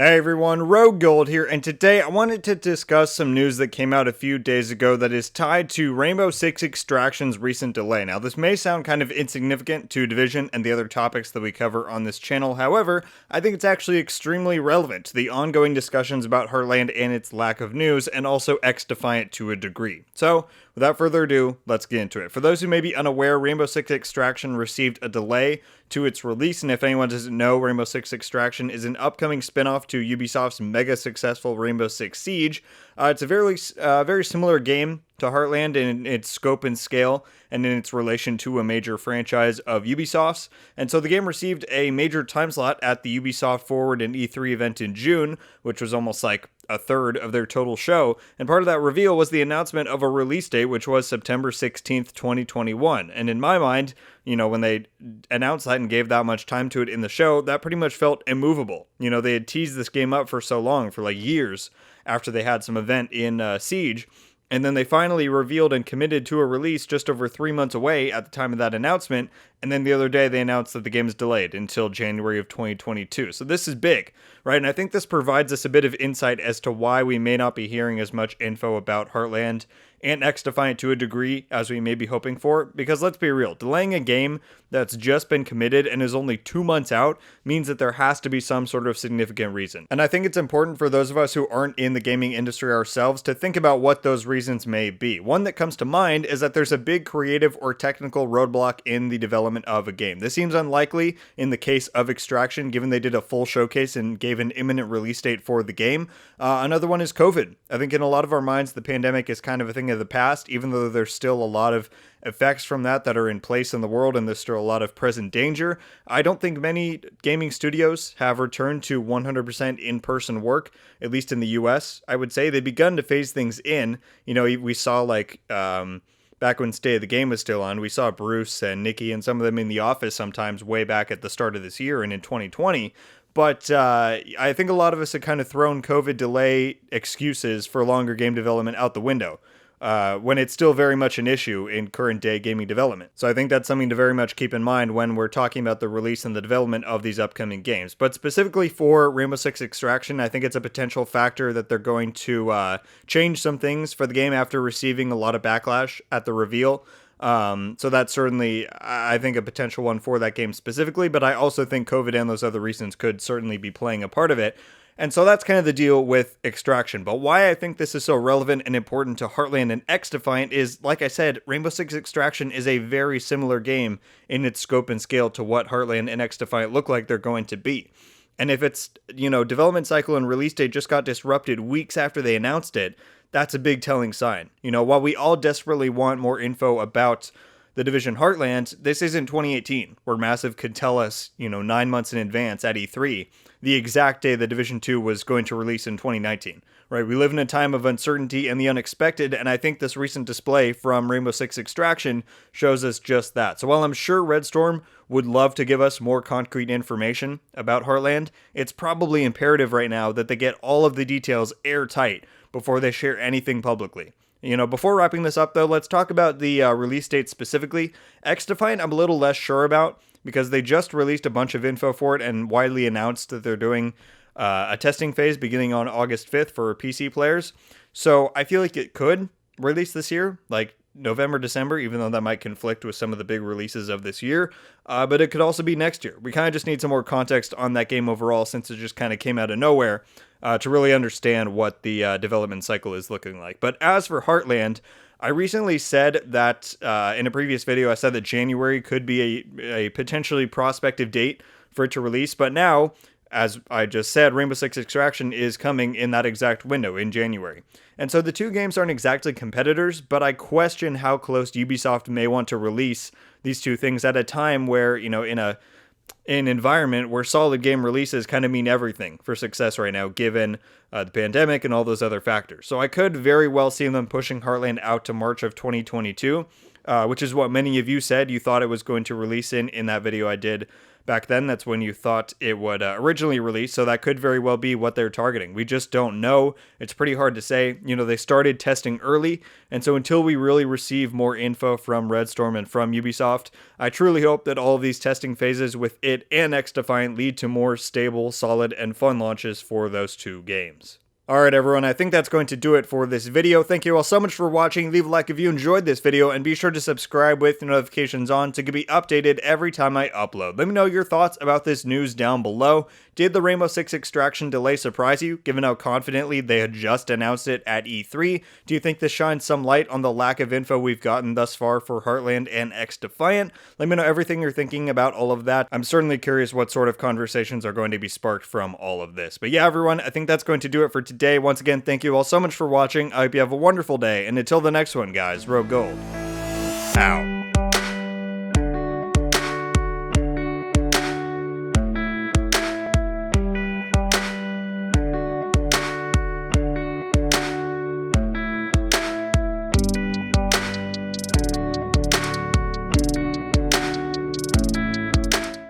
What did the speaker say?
Hey everyone, RogueGold here, and today I wanted to discuss some news that came out a few days ago that is tied to Rainbow Six Extraction's recent delay. Now, this may sound kind of insignificant to Division and the other topics that we cover on this channel. However, I think it's actually extremely relevant to the ongoing discussions about Heartland and its lack of news, and also XDefiant to a degree. So, without further ado, let's get into it. For those who may be unaware, Rainbow Six Extraction received a delay to its release, and if anyone doesn't know, Rainbow Six Extraction is an upcoming spin-off to Ubisoft's mega successful Rainbow Six Siege. It's a very similar game to Heartland in its scope and scale, and in its relation to a major franchise of Ubisoft's. And so the game received a major time slot at the Ubisoft Forward and E3 event in June, which was almost like a third of their total show, and part of that reveal was the announcement of a release date, which was September 16th, 2021. And in my mind, when they announced that and gave that much time to it in the show, that pretty much felt immovable. They had teased this game up for so long, for like years, after they had some event in Siege, and then they finally revealed and committed to a release just over 3 months away at the time of that announcement, and then the other day they announced that the game is delayed until January of 2022. So this is big, right? And I think this provides us a bit of insight as to why we may not be hearing as much info about Heartland and XDefiant to a degree as we may be hoping for, because let's be real, delaying a game that's just been committed and is only 2 months out means that there has to be some sort of significant reason. And I think it's important for those of us who aren't in the gaming industry ourselves to think about what those reasons may be. One that comes to mind is that there's a big creative or technical roadblock in the development of a game. This seems unlikely in the case of Extraction, given they did a full showcase and gave an imminent release date for the game. Another one is COVID. I think in a lot of our minds, the pandemic is kind of a thing of the past, even though there's still a lot of effects from that are in place in the world, and there's still a lot of present danger. I don't think many gaming studios have returned to 100% in-person work, at least in the US. I would say they've begun to phase things in. We saw back when State of the Game was still on, we saw Bruce and Nikki and some of them in the office sometimes way back at the start of this year and in 2020. But I think a lot of us have kind of thrown COVID delay excuses for longer game development out the window, when it's still very much an issue in current day gaming development. So I think that's something to very much keep in mind when we're talking about the release and the development of these upcoming games. But specifically for Rainbow Six Extraction, I think it's a potential factor that they're going to change some things for the game after receiving a lot of backlash at the reveal. So that's certainly, I think, a potential one for that game specifically, but I also think COVID and those other reasons could certainly be playing a part of it. And so that's kind of the deal with Extraction. But why I think this is so relevant and important to Heartland and XDefiant is, like I said, Rainbow Six Extraction is a very similar game in its scope and scale to what Heartland and XDefiant look like they're going to be. And if it's, development cycle and release date just got disrupted weeks after they announced it, that's a big telling sign. While we all desperately want more info about the Division Heartland, this isn't 2018, where Massive could tell us, 9 months in advance at E3, the exact day the Division 2 was going to release in 2019, right? We live in a time of uncertainty and the unexpected, and I think this recent display from Rainbow Six Extraction shows us just that. So while I'm sure Red Storm would love to give us more concrete information about Heartland, it's probably imperative right now that they get all of the details airtight before they share anything publicly. Before wrapping this up, though, let's talk about the release date specifically. XDefiant, I'm a little less sure about, because they just released a bunch of info for it and widely announced that they're doing a testing phase beginning on August 5th for PC players. So I feel like it could release this year, like November, December, even though that might conflict with some of the big releases of this year. But it could also be next year. We kind of just need some more context on that game overall, since it just kind of came out of nowhere, to really understand what the development cycle is looking like. But as for Heartland, I recently said that in a previous video, I said that January could be a potentially prospective date for it to release. But now, as I just said, Rainbow Six Extraction is coming in that exact window in January. And so the two games aren't exactly competitors, but I question how close Ubisoft may want to release these two things at a time where, in an environment where solid game releases kind of mean everything for success right now, given the pandemic and all those other factors. So I could very well see them pushing Heartland out to March of 2022. which is what many of you said you thought it was going to release in that video I did back then. That's when you thought it would originally release, so that could very well be what they're targeting. We just don't know. It's pretty hard to say. You know, they started testing early, and so until we really receive more info from Redstorm and from Ubisoft, I truly hope that all of these testing phases with it and XDefiant lead to more stable, solid, and fun launches for those two games. Alright everyone, I think that's going to do it for this video. Thank you all so much for watching. Leave a like if you enjoyed this video, and be sure to subscribe with notifications on to be updated every time I upload. Let me know your thoughts about this news down below. Did the Rainbow Six Extraction delay surprise you, given how confidently they had just announced it at E3? Do you think this shines some light on the lack of info we've gotten thus far for Heartland and XDefiant? Let me know everything you're thinking about all of that. I'm certainly curious what sort of conversations are going to be sparked from all of this. But yeah, everyone, I think that's going to do it for today. Once again, thank you all so much for watching. I hope you have a wonderful day, and until the next one, guys, RogueGold out.